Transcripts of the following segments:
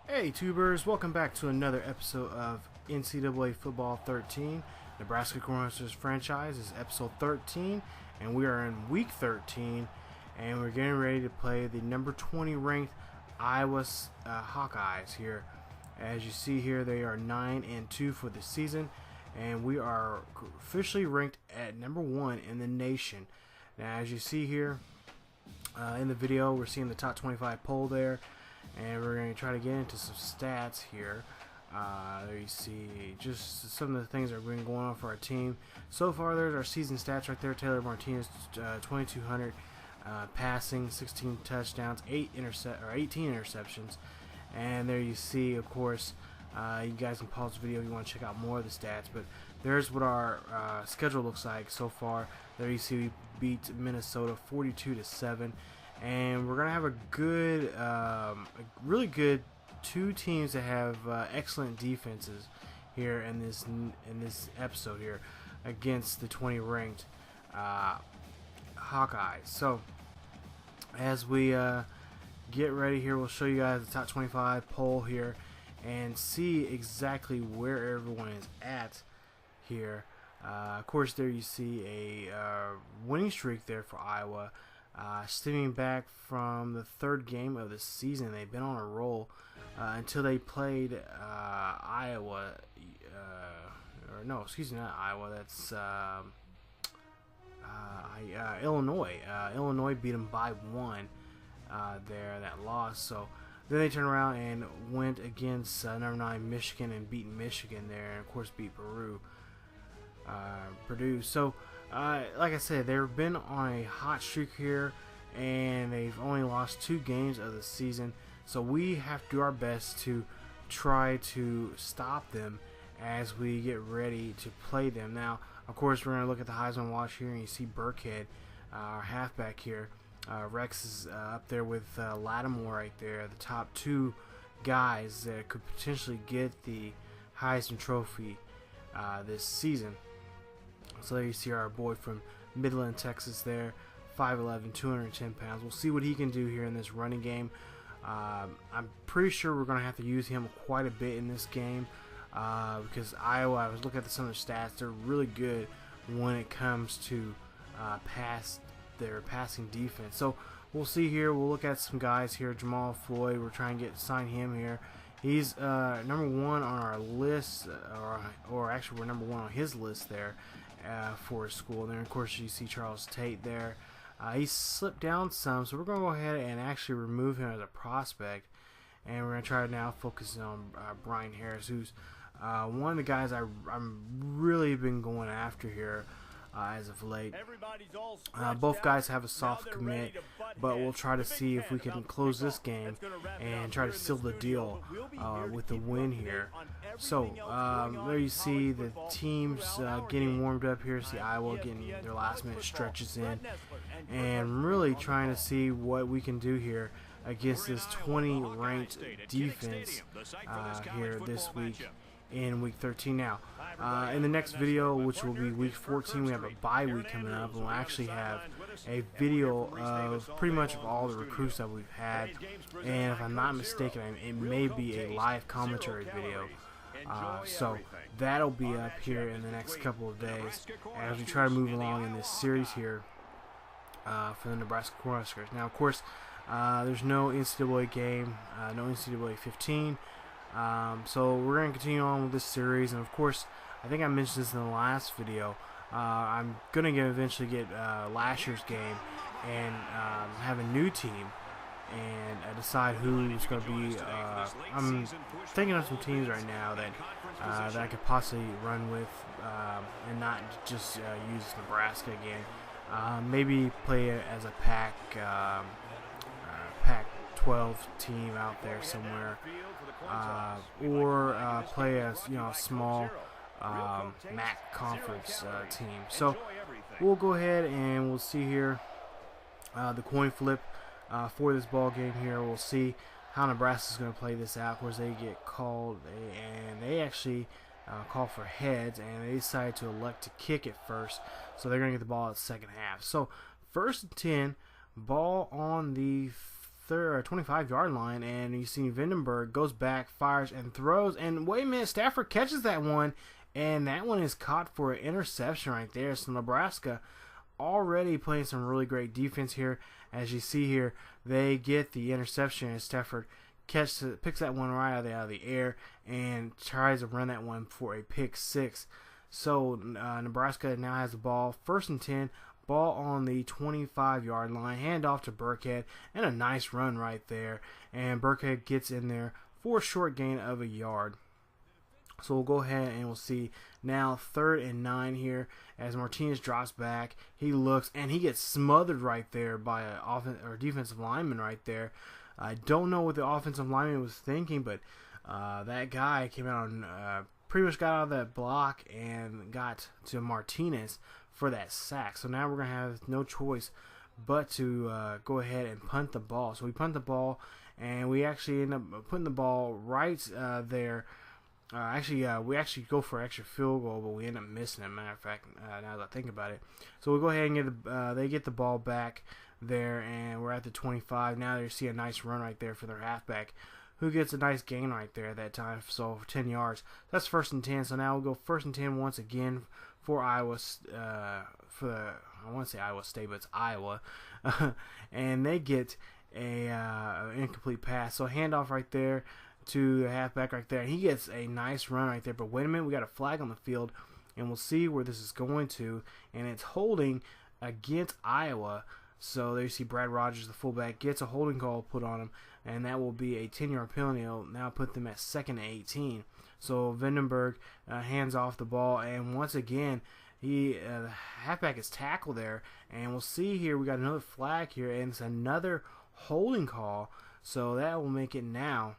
Hey tubers, welcome back to another episode of NCAA Football 13. Nebraska Cornhuskers franchise is episode 13, and we are in week 13, and we're getting ready to play the number 20 ranked Iowa Hawkeyes here. As you see here, they are 9-2 for the season, and we are officially ranked at number 1 in the nation. Now, as you see here in the video, we're seeing the top 25 poll there. And we're going to try to get into some stats here. There you see just some of the things that have been going on for our team. So far, there's our season stats right there. Taylor Martinez, 2,200 passing, 16 touchdowns, 18 interceptions. And there you see, of course, you guys can pause the video if you want to check out more of the stats. But there's what our schedule looks like so far. There you see we beat Minnesota 42-7. And we're gonna have a good, really good two teams that have excellent defenses here in this episode here against the 20 ranked Hawkeyes. So as we get ready here, we'll show you guys the top 25 poll here and see exactly where everyone is at here. Of course, there you see a winning streak there for Iowa. Stemming back from the third game of the season. They've been on a roll until they played Iowa, or no, excuse me, not Iowa, that's Illinois. Illinois beat them by 1 there, that loss. So then they turned around and went against number 9 Michigan and beat Michigan there, and of course beat Purdue. So like I said, they've been on a hot streak here, and they've only lost 2 games of the season. So we have to do our best to try to stop them as we get ready to play them. Now, of course, we're going to look at the Heisman watch here, and you see Burkhead, our halfback here. Rex is up there with Lattimore right there, the top 2 guys that could potentially get the Heisman Trophy this season. So there you see our boy from Midland, Texas there, 5'11", 210 pounds. We'll see what he can do here in this running game. I'm pretty sure we're going to have to use him quite a bit in this game because Iowa, I was looking at some of their stats, they're really good when it comes to their passing defense. So we'll see here. We'll look at some guys here. Jamal Floyd, we're trying to sign him here. He's number 1 on our list, or actually we're number 1 on his list there for his school. And then of course you see Charles Tate there. He slipped down some, so we're going to go ahead and actually remove him as a prospect. And we're going to try to now focus on Brian Harris, who's one of the guys I'm really been going after here as of late. Both guys have a soft commit, but we'll try to see if we can close this game and try to seal the deal with the win here. So there you see the teams getting warmed up here. See Iowa getting their last minute stretches in and really trying to see what we can do here against this 20 ranked defense here this week in week 13. Now in the next video, which will be week 14, we have a bye week coming up, and we'll actually have a video of pretty much of all the recruits that we've had, and if I'm not mistaken, it may be a live commentary video. So that'll be up here in the next couple of days as we try to move along in this series here for the Nebraska Cornhuskers. Now, of course, there's no NCAA game, no NCAA 15. So we're going to continue on with this series, and of course, I think I mentioned this in the last video. I'm going to eventually get last year's game and have a new team and decide who's going to be. I'm thinking of some teams right now that I could possibly run with and not just use Nebraska again. Maybe play it as a Pac-12 team out there somewhere. Or play as a small MAC conference team. So we'll go ahead and we'll see here the coin flip for this ball game here. We'll see how Nebraska's going to play this out. Of course, they get called, and they actually call for heads, and they decide to elect to kick it first. So they're going to get the ball at the second half. So 1st and 10, ball on the 25-yard line, and you see Vandenberg goes back, fires, and throws. And wait a minute, Stafford catches that one, and that one is caught for an interception right there. So Nebraska already playing some really great defense here. As you see here, they get the interception, and Stafford picks that one right out of the air and tries to run that one for a pick six. So Nebraska now has the ball, 1st and 10, ball on the 25-yard line, hand off to Burkhead, and a nice run right there. And Burkhead gets in there for a short gain of a yard. So we'll go ahead and we'll see now 3rd and 9 here as Martinez drops back. He looks and he gets smothered right there by a defensive lineman right there. I don't know what the offensive lineman was thinking, but that guy came out and pretty much got out of that block and got to Martinez for that sack. So now we're going to have no choice but to go ahead and punt the ball. So we punt the ball, and we actually end up putting the ball right there. We actually go for an extra field goal, but we end up missing it. Matter of fact, now that I think about it. So we go ahead and get they get the ball back there, and we're at the 25. Now you see a nice run right there for their halfback, who gets a nice gain right there at that time. So 10 yards. That's 1st and 10. So now we'll go 1st and 10 once again for Iowa. I want to say Iowa State, but it's Iowa, and they get a incomplete pass. So handoff right there to the halfback right there, and he gets a nice run right there. But wait a minute, we got a flag on the field, and we'll see where this is going to, and it's holding against Iowa. So there you see Brad Rogers, the fullback, gets a holding call put on him, and that will be a 10-yard penalty. It'll now put them at 2nd and 18. So Vandenberg hands off the ball, and once again, the halfback is tackled there, and we'll see here we got another flag here, and it's another holding call. So that will make it now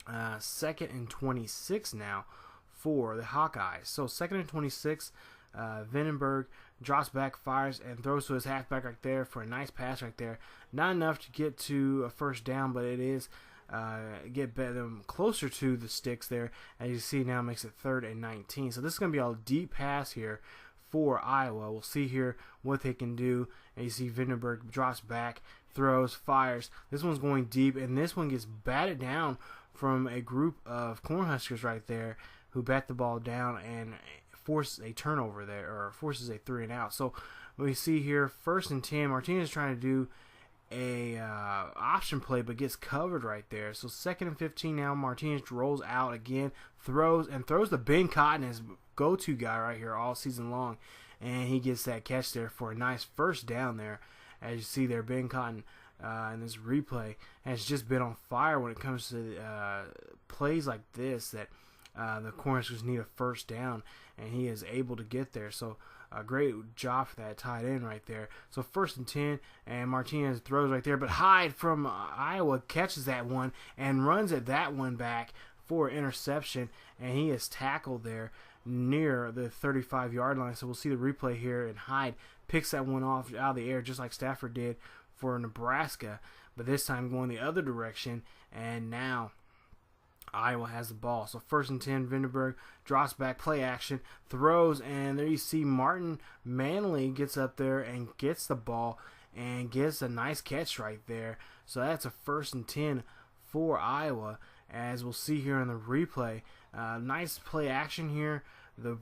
2nd and 26 now for the Hawkeyes. So 2nd and 26, Vandenberg drops back, fires, and throws to his halfback right there for a nice pass right there. Not enough to get to a 1st down, but it is get them closer to the sticks there. As you see now, makes it 3rd and 19. So this is going to be a deep pass here for Iowa. We'll see here what they can do. And you see Vandenberg drops back, throws, fires. This one's going deep, and this one gets batted down from a group of Cornhuskers right there who bat the ball down and force a turnover there, or forces a 3 and out. So we see here 1st and 10. Martinez trying to do a option play, but gets covered right there. So 2nd and 15 now. Martinez rolls out again, throws the Ben Cotton, his go-to guy right here all season long, and he gets that catch there for a nice 1st down there. As you see there, Ben Cotton in this replay has just been on fire when it comes to plays like this that the Cornhuskers need a 1st down, and he is able to get there. So a great job for that tight end right there. So 1st and 10, and Martinez throws right there, but Hyde from Iowa catches that one and runs that one back for interception, and he is tackled there near the 35-yard line. So we'll see the replay here, and Hyde picks that one off out of the air just like Stafford did for Nebraska, but this time going the other direction, and now Iowa has the ball. So 1st and 10, Vandenberg drops back, play action, throws, and there you see Martin Manley gets up there and gets the ball and gets a nice catch right there. So that's a 1st and 10 for Iowa, as we'll see here in the replay. Nice play action here. The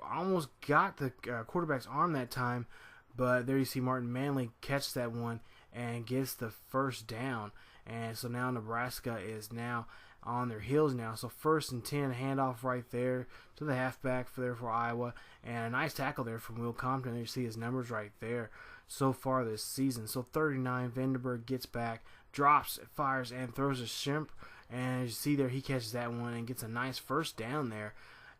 almost got the quarterback's arm that time, but there you see Martin Manley catch that one and gets the 1st down. And so now Nebraska is now on their heels now. So 1st and 10, handoff right there to the halfback for Iowa, and a nice tackle there from Will Compton. You see his numbers right there so far this season. So 39, Vandenberg gets back, drops, fires, and throws a shimp, and as you see there, he catches that one and gets a nice 1st down there,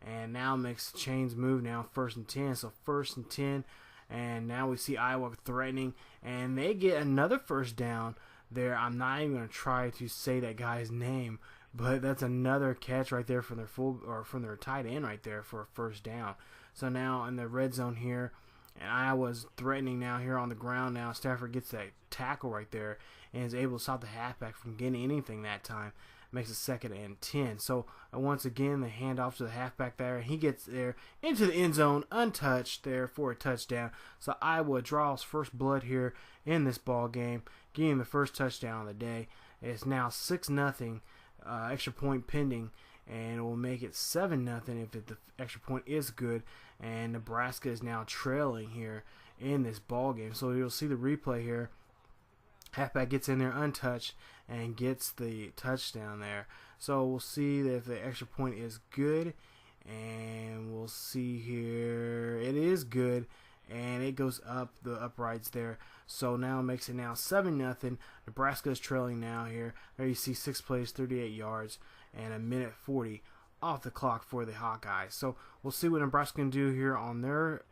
and now makes chains move now, 1st and 10. So 1st and 10, and now we see Iowa threatening, and they get another 1st down there. I'm not even going to try to say that guy's name, but that's another catch right there from their tight end right there for a 1st down. So now in the red zone here, and Iowa's threatening now here on the ground now. Stafford gets that tackle right there and is able to stop the halfback from getting anything that time. Makes it 2nd and 10. So once again, the handoff to the halfback there, and he gets there into the end zone untouched there for a touchdown. So Iowa draws first blood here in this ball game, getting the first touchdown of the day. It's now 6-0, extra point pending, and it will make it 7-0 if the extra point is good. And Nebraska is now trailing here in this ball game. So you'll see the replay here. Halfback gets in there untouched and gets the touchdown there. So we'll see that if the extra point is good, and we'll see here it is good, and it goes up the uprights there. So now it makes it now 7-0. Nebraska is trailing now here. There you see 6 plays, 38 yards, and 1:40 off the clock for the Hawkeyes. So we'll see what Nebraska can do here on their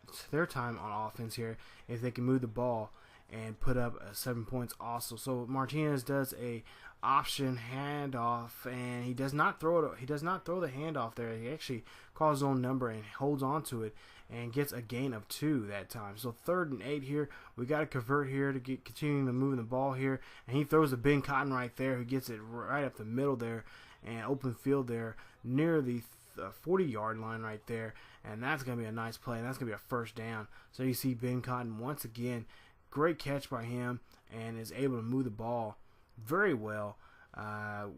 time on offense here, if they can move the ball and put up 7 points also. So Martinez does a option handoff, and he does not throw it. He does not throw the handoff there. He actually calls his own number and holds on to it and gets a gain of 2 that time. So 3rd and 8 here. We got to convert here to get continuing to move the ball here, and he throws a Ben Cotton right there, who gets it right up the middle there and open field there near the 40-yard line right there, and that's going to be a nice play, and that's going to be a first down. So you see Ben Cotton once again, great catch by him, and is able to move the ball very well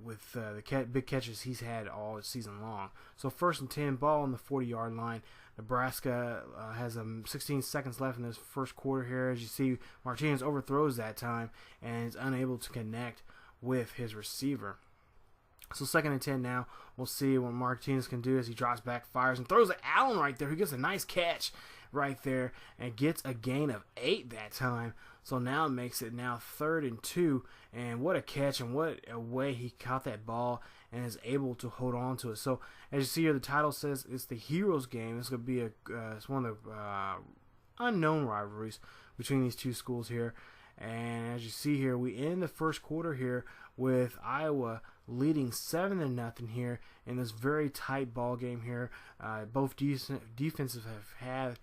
with the big catches he's had all season long. So 1st and 10, ball on the 40-yard line. Nebraska has 16 seconds left in this first quarter here. As you see, Martinez overthrows that time and is unable to connect with his receiver. So 2nd and 10 now. We'll see what Martinez can do as he drops back, fires, and throws at Allen right there, who gets a nice catch right there and gets a gain of 8 that time. So now it makes it now 3rd and 2, and what a catch, and what a way he caught that ball and is able to hold on to it. So as you see here, the title says it's the Heroes game. It's going to be it's one of the unknown rivalries between these two schools here. And as you see here, we end the first quarter here with Iowa leading 7-0 here in this very tight ball game here. Both defenses have had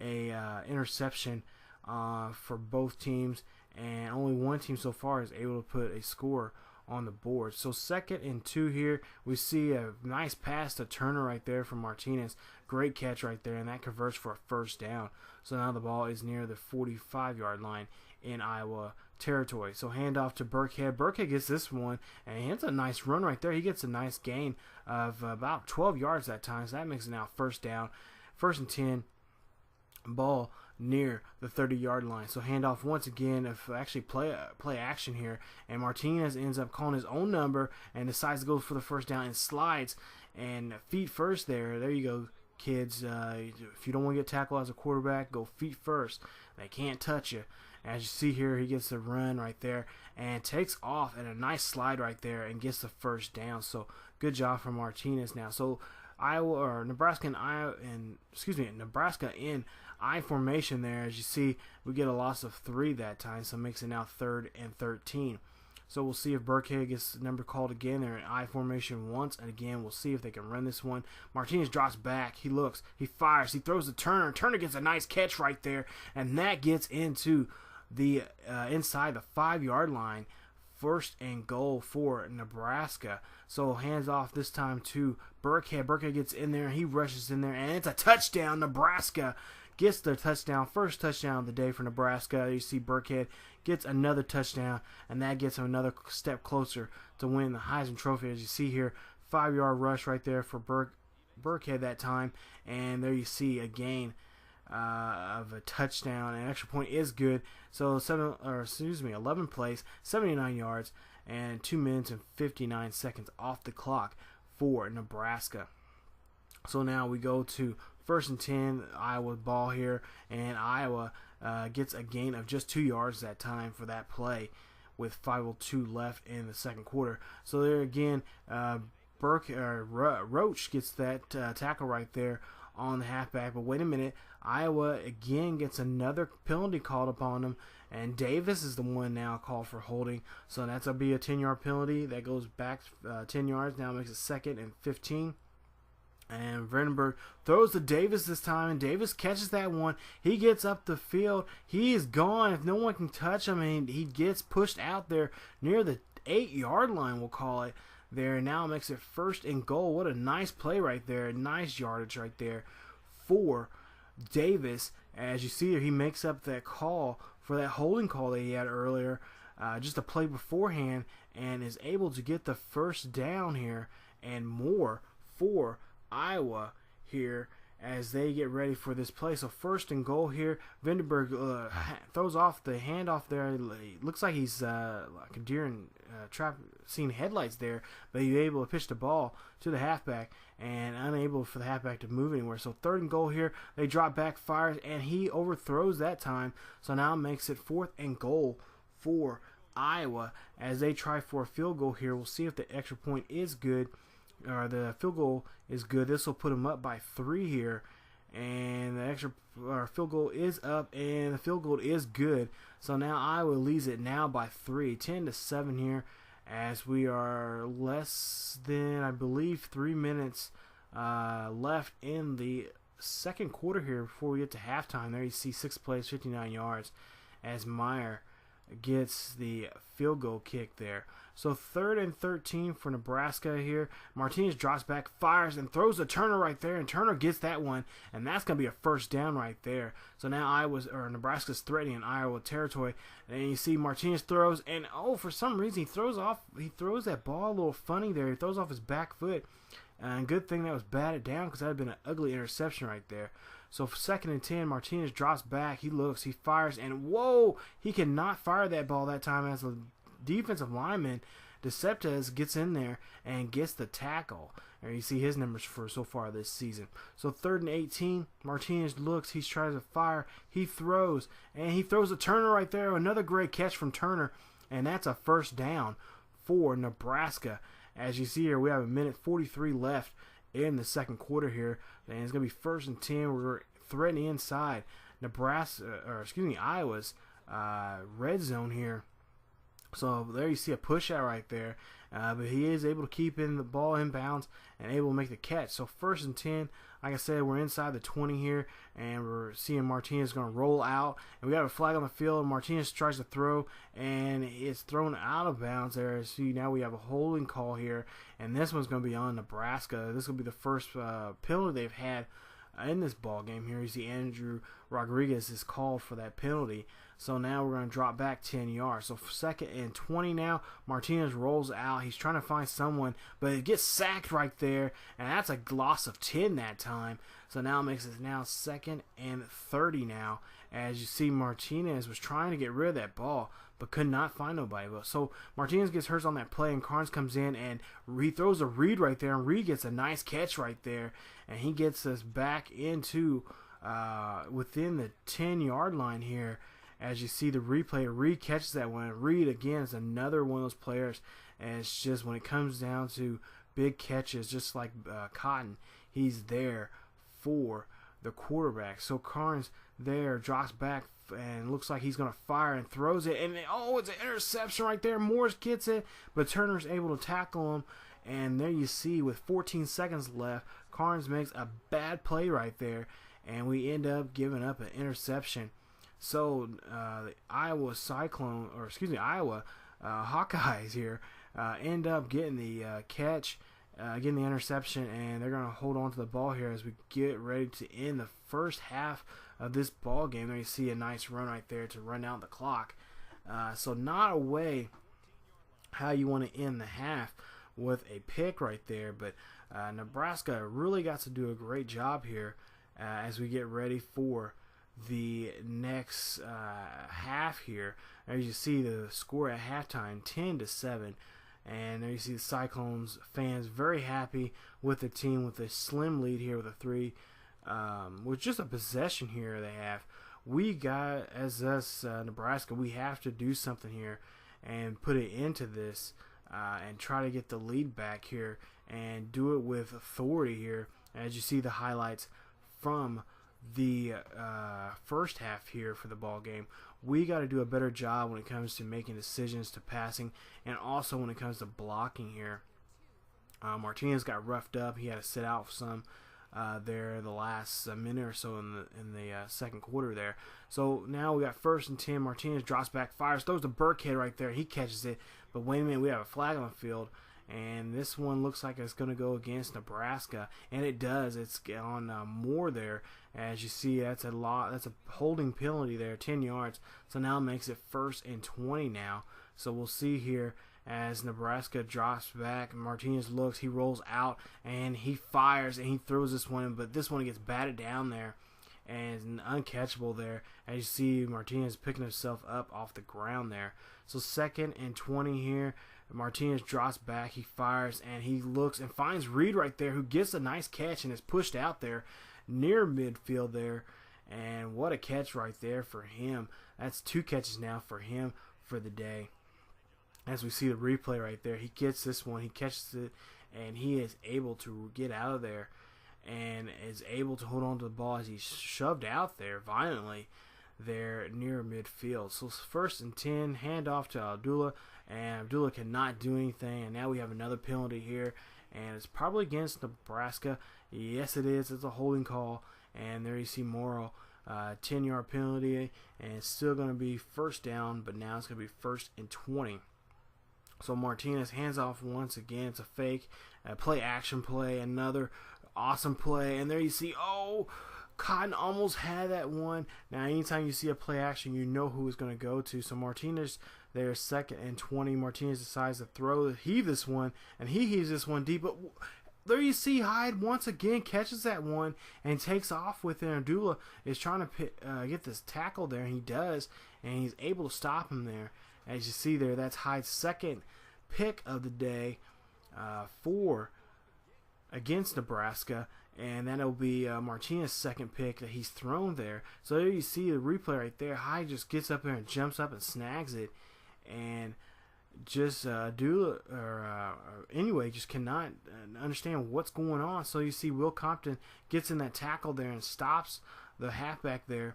a interception for both teams, and only one team so far is able to put a score on the board. So 2nd and 2 here. We see a nice pass to Turner right there from Martinez. Great catch right there, and that converts for a first down. So now the ball is near the 45-yard line in Iowa territory. So handoff to Burkhead. Burkhead gets this one, and he hits a nice run right there. He gets a nice gain of about 12 yards that time. So that makes it now first down. 1st and 10, ball near the 30-yard line. So handoff once again of actually play action here, and Martinez ends up calling his own number and decides to go for the first down and slides and feet first there. There you go, kids. If you don't want to get tackled as a quarterback, go feet first. They can't touch you. As you see here, he gets the run right there and takes off, and a nice slide right there and gets the first down. So good job from Martinez now. So Nebraska in I formation there. As you see, we get a loss of 3 that time, so it makes it now 3rd and 13. So we'll see if Burkhead gets the number called again. They're in I formation once, and again, we'll see if they can run this one. Martinez drops back. He looks. He fires. He throws to Turner. Turner gets a nice catch right there, and that gets into the inside the 5-yard line. 1st and goal for Nebraska. So hands off this time to Burkhead. Burkhead gets in there. He rushes in there, and it's a touchdown. Nebraska gets their touchdown. First touchdown of the day for Nebraska. You see Burkhead gets another touchdown, and that gets him another step closer to win the Heisman Trophy. As you see here, 5-yard rush right there for Burkhead that time, and there you see a gain of a touchdown. An extra point is good. So 11 plays, 79 yards, and 2 minutes and 59 seconds off the clock for Nebraska. So now we go to 1st and 10, Iowa ball here, and Iowa gets a gain of just 2 yards that time for that play with 5:02 left in the second quarter. So there again, Roach gets that tackle right there on the halfback. But wait a minute, Iowa again gets another penalty called upon them, and Davis is the one now called for holding. So that's going to be a 10-yard penalty. That goes back 10 yards. Now makes it 2nd and 15. And Vandenberg throws to Davis this time, and Davis catches that one. He gets up the field. He is gone. If no one can touch him, and he gets pushed out there near the 8-yard line, we'll call it there. Now it makes it 1st and goal. What a nice play right there. Nice yardage right there for Davis. As you see here, he makes up that call for that holding call that he had earlier just a play beforehand and is able to get the first down here and more for Iowa here as they get ready for this play. So first and goal here. Vandenberg throws off the handoff there. It looks like he's like a deer in seeing headlights there, but he's able to pitch the ball to the halfback and unable for the halfback to move anywhere. So third and goal here. They drop back, fires, and he overthrows that time. So now makes it fourth and goal for Iowa as they try for a field goal here. We'll see if the extra point is good, or the field goal is good. This will put them up by 3 here, and the extra field goal is up, and the field goal is good. So now Iowa leads it now by 3, 10-7 here, as we are less than, I believe, 3 minutes left in the second quarter here before we get to halftime. There you see 6 plays, 59 yards, as Meyer gets the field goal kick there. So 3rd and 13 for Nebraska here. Martinez drops back, fires, and throws to Turner right there, and Turner gets that one, and that's going to be a first down right there. So now Nebraska's threatening Iowa territory, and you see Martinez throws, and for some reason he throws that ball a little funny there. He throws off his back foot, and good thing that was batted down because that would have been an ugly interception right there. So for 2nd and 10, Martinez drops back, he looks, he fires, and whoa, he cannot fire that ball that time as a defensive lineman. Deceptes gets in there and gets the tackle. And you see his numbers for so far this season. So 3rd and 18, Martinez looks, he tries to fire, he throws, and he throws a Turner right there. Another great catch from Turner, and that's a first down for Nebraska. As you see here, we have 1:43 left in the second quarter here, and it's going to be 1st and 10. We're threatening inside Iowa's red zone here. So there you see a push out right there, but he is able to keep in the ball in bounds and able to make the catch. So 1st and 10, like I said, we're inside the 20 here, and we're seeing Martinez going to roll out, and we got a flag on the field. Martinez tries to throw, and it's thrown out of bounds there. See, now we have a holding call here, and this one's going to be on Nebraska. This will be the first penalty they've had in this ball game here. You see Andrew Rodriguez is called for that penalty. So now we're going to drop back 10 yards. So 2nd and 20 now. Martinez rolls out. He's trying to find someone, but it gets sacked right there, and that's a loss of 10 that time. So now it makes it now 2nd and 30 now. As you see, Martinez was trying to get rid of that ball, but could not find nobody. So Martinez gets hurt on that play, and Carnes comes in and he throws a Reed right there, and Reed gets a nice catch right there, and he gets us back into within the 10-yard line here. As you see the replay, Reed catches that one. Reed, again, is another one of those players, and it's just when it comes down to big catches, just like Cotton, he's there for the quarterback. So Carnes there drops back and looks like he's going to fire and throws it, and it's an interception right there. Morris gets it, but Turner's able to tackle him, and there you see with 14 seconds left, Carnes makes a bad play right there, and we end up giving up an interception. So the Iowa Hawkeyes here end up getting the catch, getting the interception, and they're going to hold on to the ball here as we get ready to end the first half of this ball game. There you see a nice run right there to run out the clock. So not a way how you want to end the half with a pick right there, but Nebraska really got to do a great job here as we get ready for the next half here. As you see the score at halftime, 10-7, and there you see the Cyclones fans very happy with the team with a slim lead here with a 3, with just a possession here they have. We got, as us Nebraska, we have to do something here and put it into this and try to get the lead back here and do it with authority here. As you see the highlights from the first half here for the ball game, we got to do a better job when it comes to making decisions to passing, and also when it comes to blocking here. Martinez got roughed up. He had to sit out some there the last minute or so in the second quarter there. So now we got 1st and 10. Martinez drops back, fires, throws to Burkhead right there. He catches it, but wait a minute, we have a flag on the field. And this one looks like it's going to go against Nebraska, and it does. It's on Moore there. As you see, that's a holding penalty there, 10 yards. So now it makes it 1st and 20 now. So we'll see here as Nebraska drops back. Martinez looks, he rolls out, and he fires, and he throws this one, but this one gets batted down there, and is uncatchable there. As you see, Martinez picking himself up off the ground there. So 2nd and 20 here. Martinez drops back, he fires, and he looks and finds Reed right there, who gets a nice catch and is pushed out there near midfield there. And what a catch right there for him. That's 2 catches now for him for the day. As we see the replay right there, he gets this one, he catches it, and he is able to get out of there and is able to hold on to the ball as he's shoved out there violently there near midfield. So 1st and 10, handoff to Abdullah, and Abdullah cannot do anything, and now we have another penalty here, and it's probably against Nebraska. Yes, it is. It's a holding call, and there you see Morrow, 10-yard penalty, and it's still going to be 1st down, but now it's going to be 1st and 20. So Martinez hands off once again. It's a fake, play action play, another awesome play, and there you see, oh, Cotton almost had that one. Now, anytime you see a play action, you know who is going to go to. So Martinez there, 2nd and 20. Martinez decides to heave this one, and he heaves this one deep. But there you see Hyde once again catches that one and takes off with it. Abdullah is trying to get this tackle there, and he does, and he's able to stop him there. As you see there, that's Hyde's 2nd pick of the day against Nebraska. And that'll be Martinez's 2nd pick that he's thrown there. So there you see the replay right there. Hyde just gets up there and jumps up and snags it. And just anyway, just cannot understand what's going on. So you see Will Compton gets in that tackle there and stops the halfback there.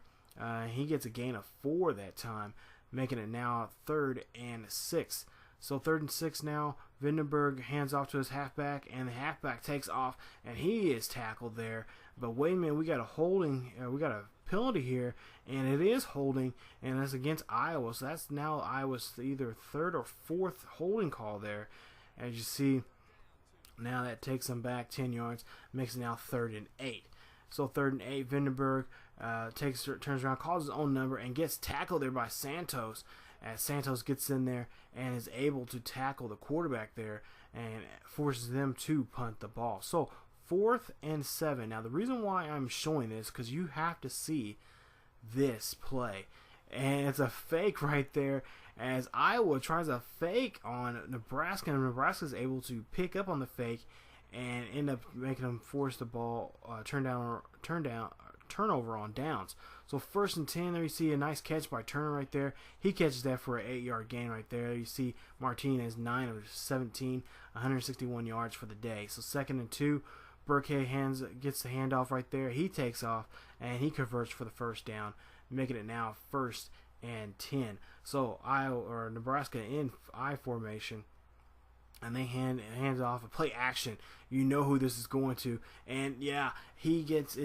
He gets a gain of 4 that time, making it now 3rd and 6. So 3rd and 6 now. Vandenberg hands off to his halfback, and the halfback takes off, and he is tackled there. But wait a minute, we got a penalty here, and it is holding, and that's against Iowa. So that's now Iowa's either 3rd or 4th holding call there. As you see, now that takes them back 10 yards, makes it now 3rd and 8. So 3rd and 8, Vandenberg turns around, calls his own number, and gets tackled there by Santos. As Santos gets in there and is able to tackle the quarterback there and forces them to punt the ball. So 4th and 7. Now the reason why I'm showing this, because you have to see this play. And it's a fake right there as Iowa tries a fake on Nebraska, and Nebraska is able to pick up on the fake and end up making them force the ball, turnover on downs. So 1st and 10, there you see a nice catch by Turner right there. He catches that for an 8-yard gain right there. You see Martinez 9 of 17, 161 yards for the day. So 2nd and 2, Burkhead gets the handoff right there. He takes off and he converts for the 1st down, making it now 1st and 10. So Nebraska in I formation. And they hands off a play action. You know who this is going to. And yeah, he gets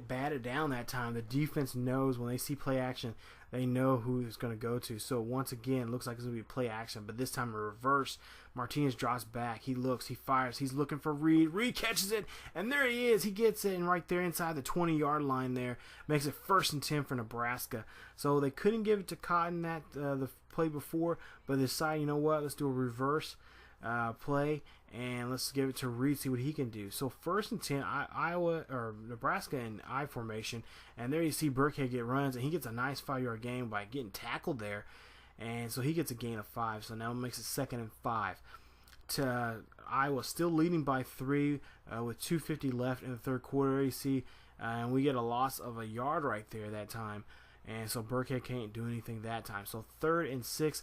batted down that time. The defense knows when they see play action, they know who it's going to go to. So once again, it looks like it's going to be play action, but this time in reverse. Martinez drops back. He looks. He fires. He's looking for Reed. Reed catches it, and there he is. He gets it, and right there inside the 20-yard line there. Makes it 1st and 10 for Nebraska. So they couldn't give it to Cotton the play before, but they decided, you know what, let's do a reverse play, and let's give it to Reed, see what he can do. So 1st and 10, Nebraska in I formation, and there you see Burkhead runs, and he gets a nice 5-yard gain by getting tackled there, and so he gets a gain of 5. So now it makes it 2nd and 5. To Iowa still leading by 3 with 2:50 left in the 3rd quarter. You see, and we get a loss of a yard right there that time, and so Burkhead can't do anything that time. So 3rd and 6,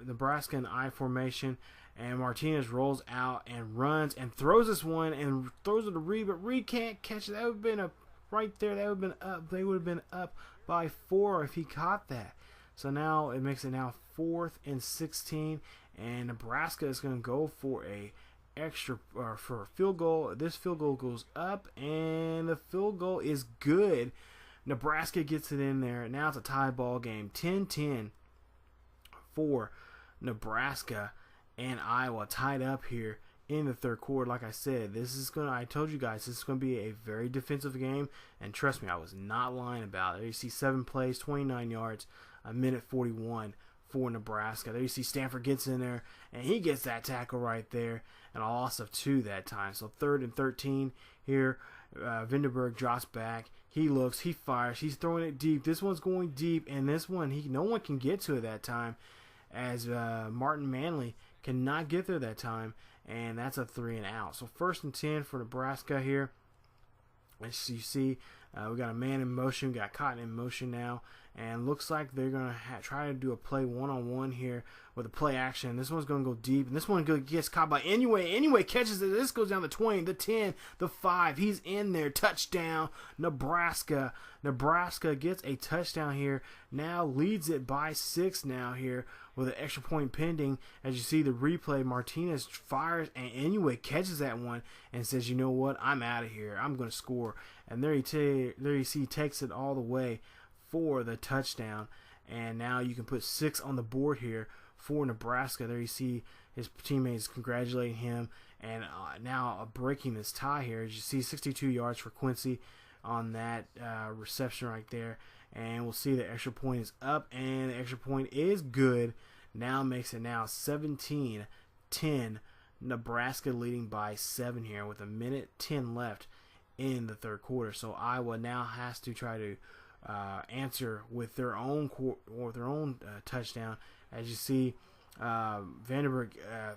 Nebraska in I formation. And Martinez rolls out and runs and throws this one and throws it to Reed, but Reed can't catch it. That would have been right there. That would have been up. They would have been up by 4 if he caught that. So now it makes it now 4th and 16, and Nebraska is going to go for a field goal. This field goal goes up, and the field goal is good. Nebraska gets it in there. Now it's a tie ball game, 10-10 for Nebraska. And Iowa tied up here in the 3rd quarter. Like I said, I told you guys, this is going to be a very defensive game. And trust me, I was not lying about it. You see 7 plays, 29 yards, a minute 41 for Nebraska. There you see Stafford gets in there, and he gets that tackle right there, and a loss of 2 that time. So 3rd and 13 here. Vandenberg drops back. He looks, he fires, he's throwing it deep. This one's going deep, and this one, no one can get to it that time, as Martin Manley cannot get there that time, and that's a 3 and out. So 1st and 10 for Nebraska here. As you see, we got a man in motion, we got Cotton in motion now, and looks like they're going to try to do a play one-on-one here with a play action. This one's going to go deep, and this one gets caught by Enunwa. Enunwa catches it. This goes down the 20, the 10, the 5. He's in there. Touchdown, Nebraska. Nebraska gets a touchdown here. Now leads it by 6 now here with an extra point pending. As you see the replay, Martinez fires, and Enunwa catches that one and says, you know what, I'm out of here. I'm going to score. And there you see he takes it all the way for the touchdown. And now you can put 6 on the board here for Nebraska. There you see his teammates congratulating him, and now breaking this tie here. As you see, 62 yards for Quincy on that reception right there. And we'll see the extra point is up, and the extra point is good. Now makes it now 17-10. Nebraska leading by 7 here with 1:10 left in the 3rd quarter. So Iowa now has to try to answer with their own touchdown. As you see, Vandenberg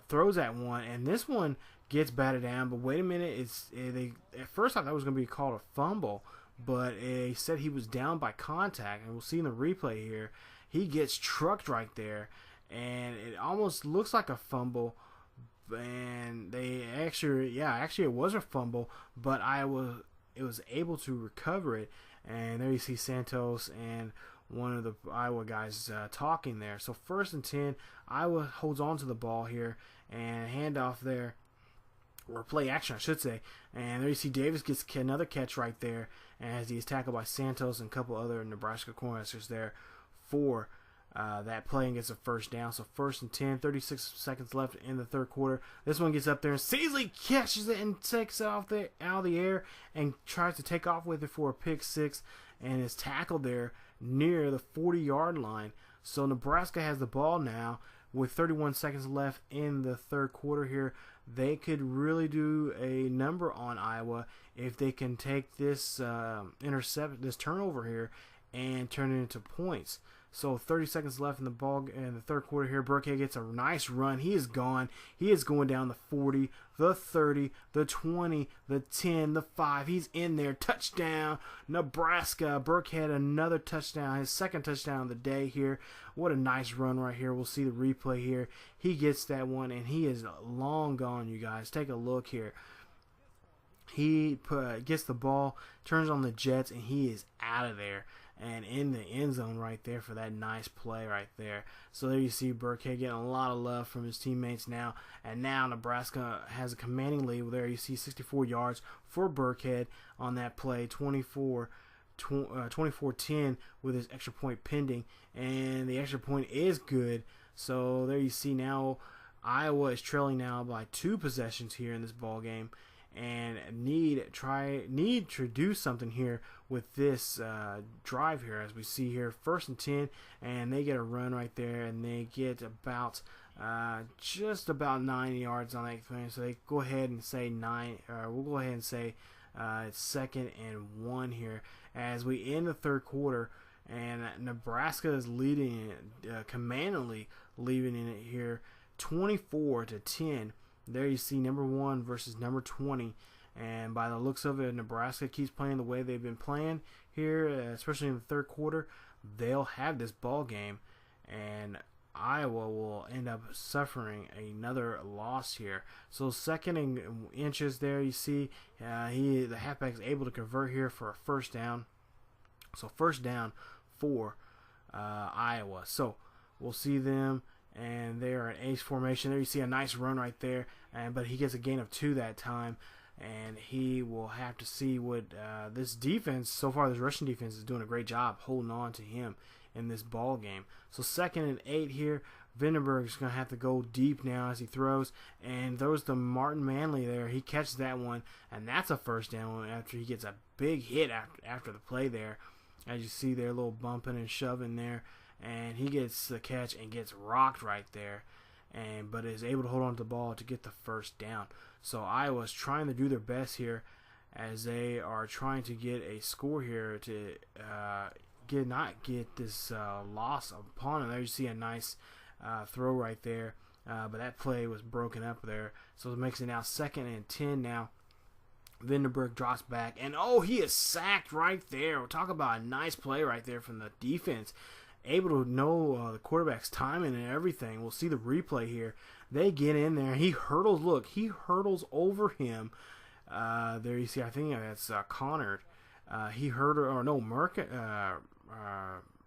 throws that one, and this one gets batted down. But wait a minute, at first I thought it was going to be called a fumble, but he said he was down by contact, and we'll see in the replay here, he gets trucked right there, and it almost looks like a fumble. And they actually it was a fumble, but it was able to recover it. And there you see Santos and one of the Iowa guys talking there. So 1st and 10, Iowa holds on to the ball here, and handoff there, or play action I should say. And there you see Davis gets another catch right there, as he is tackled by Santos and a couple other Nebraska Cornhuskers there for that play, and gets a 1st down. So 1st and 10, 36 seconds left in the 3rd quarter. This one gets up there, and Seasley catches it and takes it out of the air and tries to take off with it for a pick 6, and is tackled there near the 40-yard line. So Nebraska has the ball now with 31 seconds left in the 3rd quarter here. They could really do a number on Iowa if they can take this this turnover here and turn it into points. So 30 seconds left in the 3rd quarter here. Burkhead gets a nice run. He is gone. He is going down the 40, the 30, the 20, the 10, the 5. He's in there. Touchdown, Nebraska. Burkhead, another touchdown. His 2nd touchdown of the day here. What a nice run right here. We'll see the replay here. He gets that one, and he is long gone, you guys. Take a look here. He gets the ball, turns on the Jets, and he is out of there and in the end zone right there for that nice play right there. So there you see Burkhead getting a lot of love from his teammates now, and now Nebraska has a commanding lead. There you see 64 yards for Burkhead on that play, 24-10 with his extra point pending, and the extra point is good. So there you see now Iowa is trailing now by 2 possessions here in this ball game, and need to do something here with this drive here. As we see here, 1st and 10, and they get a run right there, and they get about just about 9 yards on that thing. So they go ahead and say we'll go ahead and say it's 2nd and 1 here as we end the 3rd quarter, and Nebraska is leading it, commandingly leading in it here, 24-10. There you see number 1 versus number 20, and by the looks of it, Nebraska keeps playing the way they've been playing here, especially in the 3rd quarter. They'll have this ball game, and Iowa will end up suffering another loss here. So 2nd and inches there, you see the halfback is able to convert here for a 1st down. So 1st down for Iowa. So we'll see them, and they are in ace formation. There you see a nice run right there, but he gets a gain of 2 that time, and he will have to see what this defense, so far this Russian defense is doing a great job holding on to him in this ball game. So 2nd and 8 here. Vandenberg is going to have to go deep now as he throws, and throws to Martin Manley there. He catches that one, and that's a 1st down after he gets a big hit after the play there. As you see there, a little bumping and shoving there. and he gets the catch and gets rocked right there, but is able to hold on to the ball to get the first down. So Iowa's trying to do their best here as they are trying to get a score here to not get this loss upon them. There you see a nice throw right there, but that play was broken up there. So it makes it now 2nd and 10 now. Vandenberg drops back, and he is sacked right there. We'll talk about a nice play right there from the defense. Able to know the quarterback's timing and everything. We'll see the replay here. They get in there. He hurdles. Look, he hurdles over him. There you see, I think that's Connard. He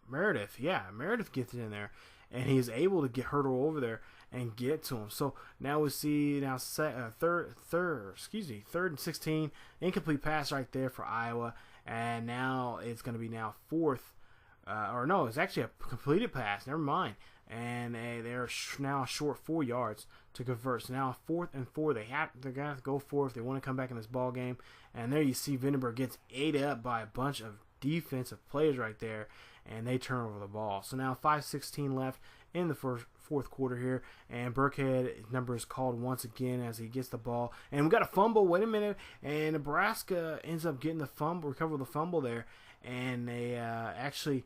Meredith. Yeah, Meredith gets it in there, and he's able to get hurdle over there and get to him. So now we see third and 16, incomplete pass right there for Iowa, and now it's going to be now 4th. It's actually a completed pass. Never mind. And they're now short 4 yards to convert. So now 4th and 4. They're going to have to go for it if they want to come back in this ball game. And there you see Vandenberg gets ate up by a bunch of defensive players right there, and they turn over the ball. So now 5:16 left in the fourth quarter here, and Burkhead number is called once again as he gets the ball. And we got a fumble. Wait a minute. And Nebraska ends up getting the fumble, recover the fumble there, and they actually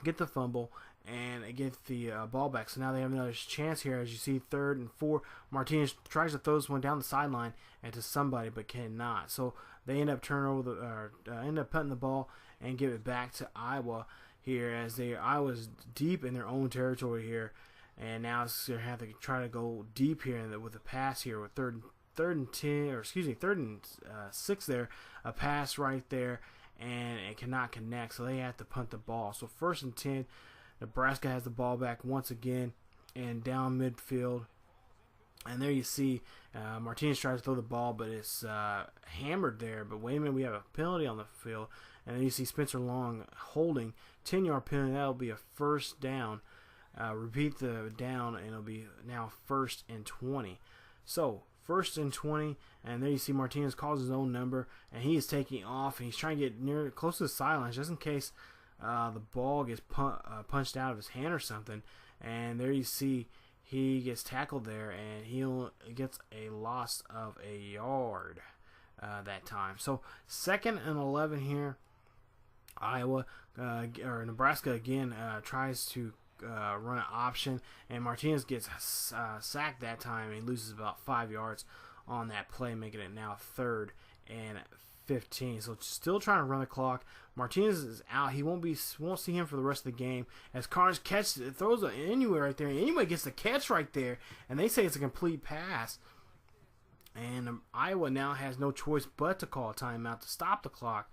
get the fumble and get the ball back. So now they have another chance here. As you see, 3rd and 4. Martinez tries to throw this one down the sideline and to somebody, but cannot. So they end up punting the ball and give it back to Iowa here, as Iowa's deep in their own territory here, and now they have to try to go deep here with a pass here with third and 6 there, a pass right there, and it cannot connect, so they have to punt the ball. So 1st and 10, Nebraska has the ball back once again and down midfield. And there you see Martinez tries to throw the ball, but it's hammered there. But wait a minute, we have a penalty on the field. And then you see Spencer Long holding, 10-yard penalty. That'll be a first down. Repeat the down, and it'll be now 1st and 20. So 1st and 20, and there you see Martinez calls his own number, and he is taking off, and he's trying to get close to the sidelines just in case the ball gets punched out of his hand or something. And there you see he gets tackled there, and he gets a loss of a yard that time. So 2nd and 11 here. Nebraska again tries to run an option, and Martinez gets sacked that time, and he loses about 5 yards on that play, making it now 3rd and 15. So still trying to run the clock. Martinez is out. Won't see him for the rest of the game, as Carnes throws it anywhere right there, and anybody gets the catch right there, and they say it's a complete pass. And Iowa now has no choice but to call a timeout to stop the clock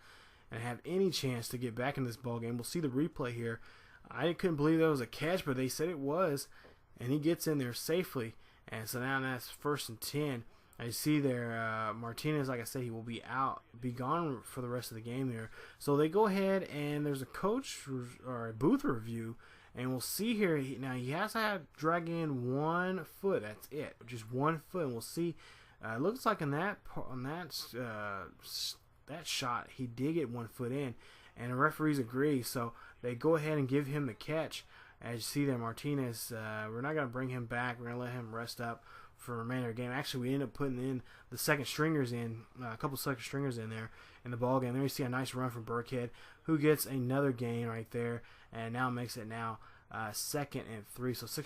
and have any chance to get back in this ball game. We'll see the replay here. I couldn't believe that was a catch, but they said it was, and he gets in there safely. And so now that's 1st and 10. I see there Martinez, like I said, he will be gone for the rest of the game there. So they go ahead, and there's a coach or a booth review, and we'll see here. Now he has to drag in 1 foot. That's it, just 1 foot. And we'll see. It looks like that shot, he did get 1 foot in, and the referees agree. So they go ahead and give him the catch. As you see there, Martinez, we're not going to bring him back. We're going to let him rest up for the remainder of the game. Actually, we end up putting in the second stringers in, a couple second stringers in there in the ball game. There you see a nice run from Burkhead, who gets another gain right there, and now makes it now 2nd and 3. So 7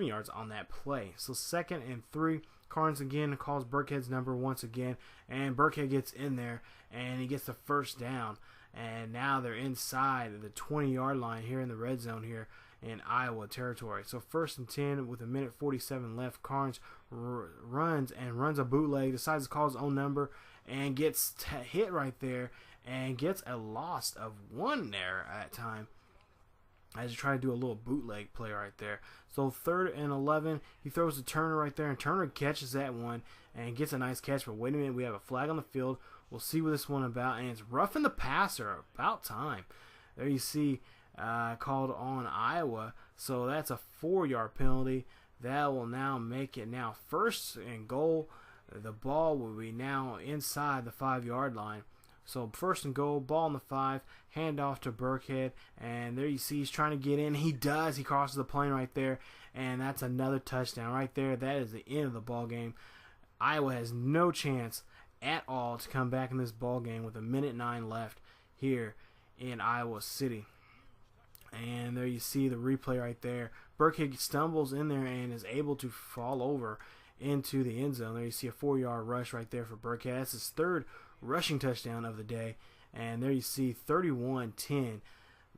yards on that play. So 2nd and 3. Carnes again calls Burkhead's number once again, and Burkhead gets in there, and he gets the first down. And now they're inside the 20-yard line here in the red zone here in Iowa territory. So 1st and 10 with 1:47 left. Carnes runs a bootleg, decides to call his own number, and gets hit right there, and gets a loss of 1 there at time, as you try to do a little bootleg play right there. So 3rd and 11, he throws to Turner right there, and Turner catches that one and gets a nice catch. But wait a minute, we have a flag on the field. We'll see what this one about, and it's roughing the passer. About time. There you see called on Iowa. So that's a 4-yard penalty. That will now make it now 1st and goal. The ball will be now inside the 5-yard line. So 1st and goal, ball on the 5, hand off to Burkhead, and there you see he's trying to get in. He does. He crosses the plane right there, and that's another touchdown right there. That is the end of the ball game. Iowa has no chance at all to come back in this ball game with 1:09 left here in Iowa City. And there you see the replay right there. Burkhead stumbles in there and is able to fall over into the end zone. There you see a 4-yard rush right there for Burkhead. That's his 3rd rushing touchdown of the day. And there you see 31-10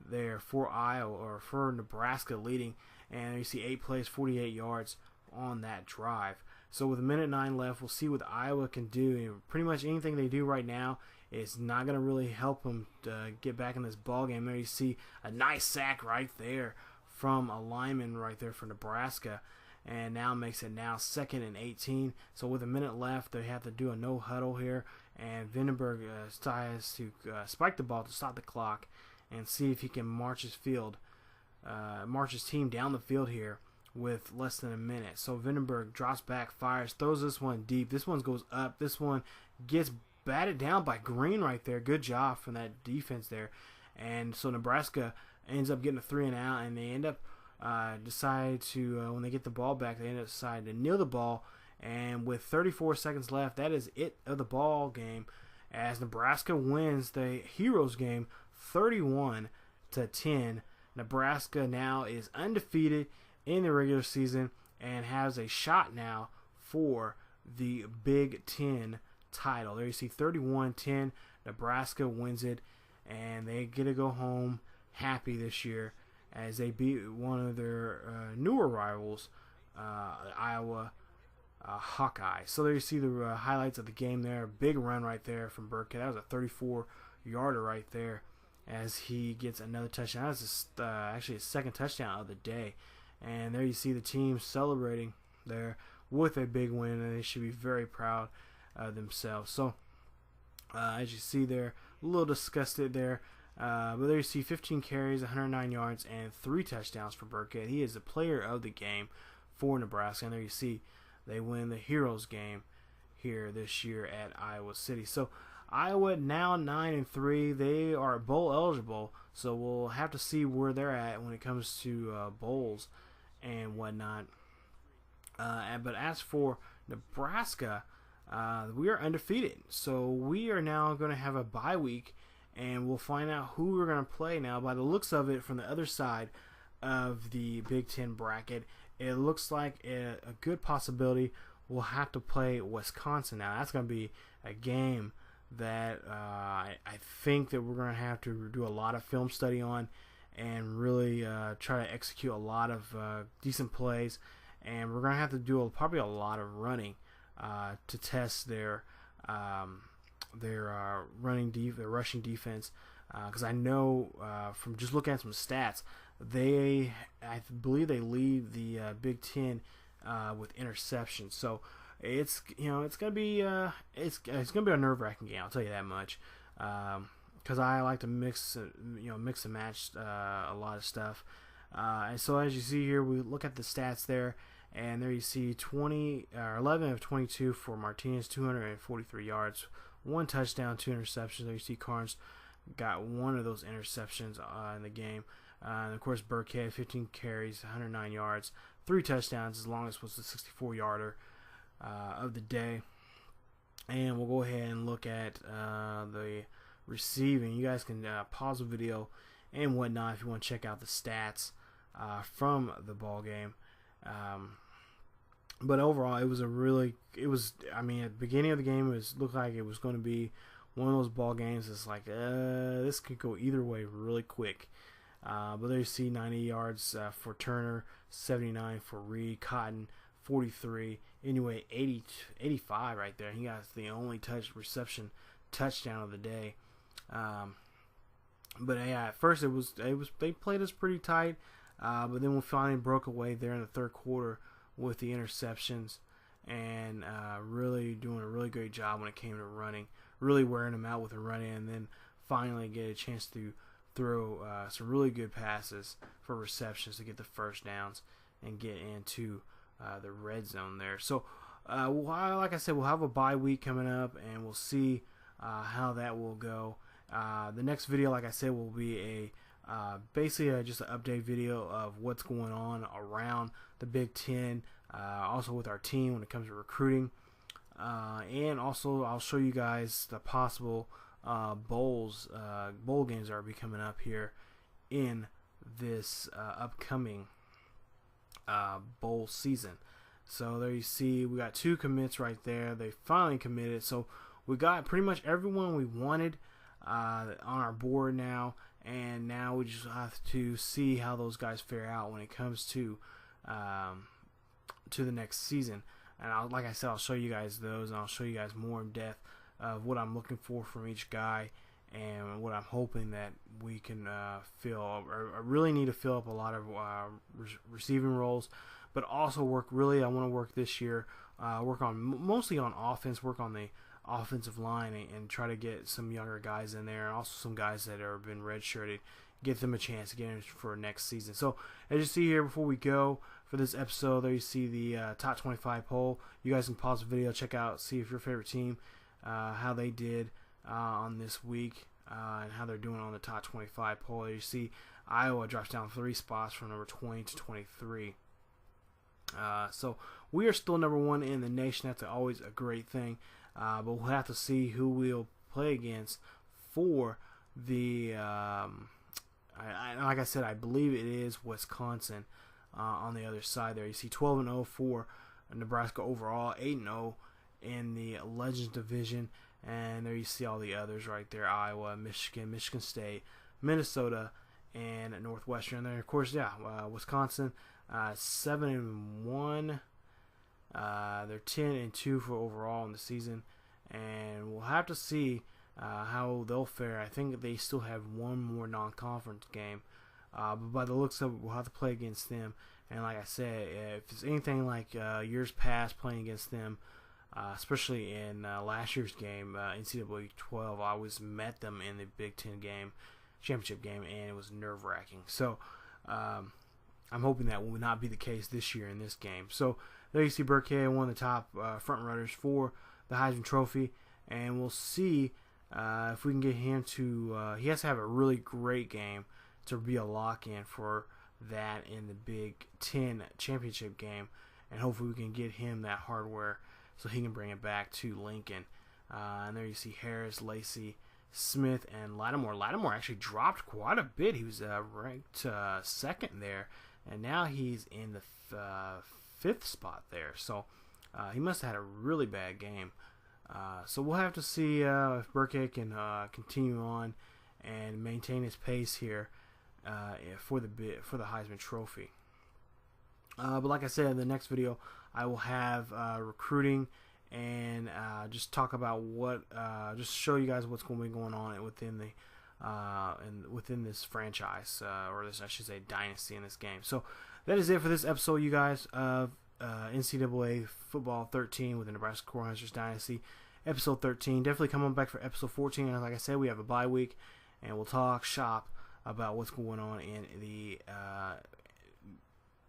there for Iowa, or for Nebraska leading. And there you see 8 plays, 48 yards on that drive. So with 1:09 left, we'll see what Iowa can do. Pretty much anything they do right now is not going to really help them get back in this ball game. There you see a nice sack right there from a lineman right there for Nebraska, and now makes it now 2nd and 18. So with a minute left, they have to do a no huddle here, and Vandenberg tries to spike the ball to stop the clock and see if he can march his team down the field here with less than a minute. So Vandenberg drops back, fires, throws this one deep. This one goes up. This one gets batted down by Green right there. Good job from that defense there. And so Nebraska ends up getting a 3 and out, and they end up decide to, when they get the ball back, they end up deciding to kneel the ball. And with 34 seconds left, that is it of the ball game, as Nebraska wins the Heroes game 31-10. Nebraska now is undefeated in the regular season and has a shot now for the Big Ten title. There you see 31-10. Nebraska wins it, and they get to go home happy this year as they beat one of their newer rivals, Iowa Hawkeyes. So there you see the highlights of the game there. Big run right there from Burkhead. That was a 34-yarder right there as he gets another touchdown. That was actually his 2nd touchdown of the day. And there you see the team celebrating there with a big win, and they should be very proud of themselves. So, as you see there, a little disgusted there. But there you see 15 carries, 109 yards, and 3 touchdowns for Burkhead. He is the player of the game for Nebraska. And there you see they win the Heroes game here this year at Iowa City. So, Iowa now 9-3. They are bowl eligible, so we'll have to see where they're at when it comes to bowls and whatnot. But as for Nebraska, we are undefeated, so we are now going to have a bye week, and we'll find out who we're going to play now. By the looks of it, from the other side of the Big Ten bracket, it looks like a good possibility we'll have to play Wisconsin now. That's going to be a game that I think that we're going to have to do a lot of film study on and really try to execute a lot of decent plays. And we're going to have to do probably a lot of running to test their rushing defense. Because I know from just looking at some stats, I believe they lead the Big Ten with interceptions. So it's gonna be a nerve-wracking game. I'll tell you that much. Because I like to mix and match a lot of stuff. And so as you see here, we look at the stats there, and there you see 11 of 22 for Martinez, 243 yards, 1 touchdown, 2 interceptions. There you see Carnes got 1 of those interceptions in the game. And of course, Burkhead, 15 carries, 109 yards, 3 touchdowns. His longest was the 64-yarder of the day. And we'll go ahead and look at the receiving. You guys can pause the video and whatnot if you want to check out the stats from the ball game. But overall, at the beginning of the game, looked like it was going to be one of those ball games that's like, this could go either way really quick. But there you see 90 yards for Turner, 79 for Reed, Cotton, 43, anyway, 85 right there. He got the only reception touchdown of the day. But yeah, at first they played us pretty tight, but then we finally broke away there in the third quarter with the interceptions, and really doing a really great job when it came to running, really wearing them out with the running, and then finally get a chance to throw some really good passes for receptions to get the first downs and get into the red zone there. So like I said, we'll have a bye week coming up, and we'll see how that will go. The next video, like I said, will be basically just an update video of what's going on around the Big Ten, also with our team when it comes to recruiting, and also I'll show you guys the possible bowl games that are be coming up here in this upcoming bowl season. So there you see we got 2 commits right there. They finally committed, so we got pretty much everyone we wanted on our board now, and now we just have to see how those guys fare out when it comes to the next season. And like I said, I'll show you guys those, and I'll show you guys more in depth of what I'm looking for from each guy and what I'm hoping that we can fill. I really need to fill up a lot of receiving roles, but also I want to work this year, work on mostly on offense, work on the offensive line, and try to get some younger guys in there, and also some guys that have been redshirted, get them a chance to get in for next season. So as you see here, before we go for this episode, there you see the top 25 poll. You guys can pause the video, check out, see if your favorite team, how they did on this week, and how they're doing on the top 25 poll. You see Iowa drops down 3 spots from number 20 to 23. So we are still number 1 in the nation. That's always a great thing. But we'll have to see who we'll play against for the like I said, I believe it is Wisconsin on the other side there. You see 12-0 for Nebraska overall, 8-0 in the Legends division, and there you see all the others right there: Iowa, Michigan, Michigan State, Minnesota, and Northwestern. And then of course, Wisconsin 7-1. They're 10-2 for overall in the season, and we'll have to see how they'll fare. I think they still have one more non-conference game, but by the looks of it, we'll have to play against them. And like I said, if it's anything like years past playing against them, especially in last year's game, NCAA 12, I always met them in the Big Ten game, championship game, and it was nerve-wracking. So I'm hoping that will not be the case this year in this game. So there you see Burkhead, one of the top front runners for the Heisman Trophy, and we'll see if we can get him to. He has to have a really great game to be a lock-in for that in the Big Ten championship game, and hopefully we can get him that hardware so he can bring it back to Lincoln. And there you see Harris, Lacey, Smith, and Lattimore. Lattimore actually dropped quite a bit. He was ranked 2nd there, and now he's in the 5th spot there. So he must have had a really bad game. So we'll have to see if Burkhead can continue on and maintain his pace here for the Heisman Trophy. But like I said, in the next video, I will have recruiting and just talk about just show you guys what's going to be going on within the within this franchise, or this, I should say, dynasty in this game. So that is it for this episode, you guys, of NCAA Football 13 with the Nebraska Cornhuskers Dynasty. Episode 13. Definitely come on back for episode 14. And like I said, we have a bye week, and we'll talk shop about what's going on in the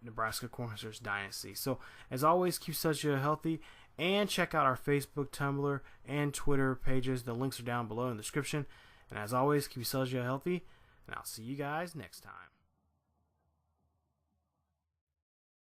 Nebraska Cornhuskers Dynasty. So, as always, keep such healthy, and check out our Facebook, Tumblr, and Twitter pages. The links are down below in the description. And as always, keep such healthy, and I'll see you guys next time.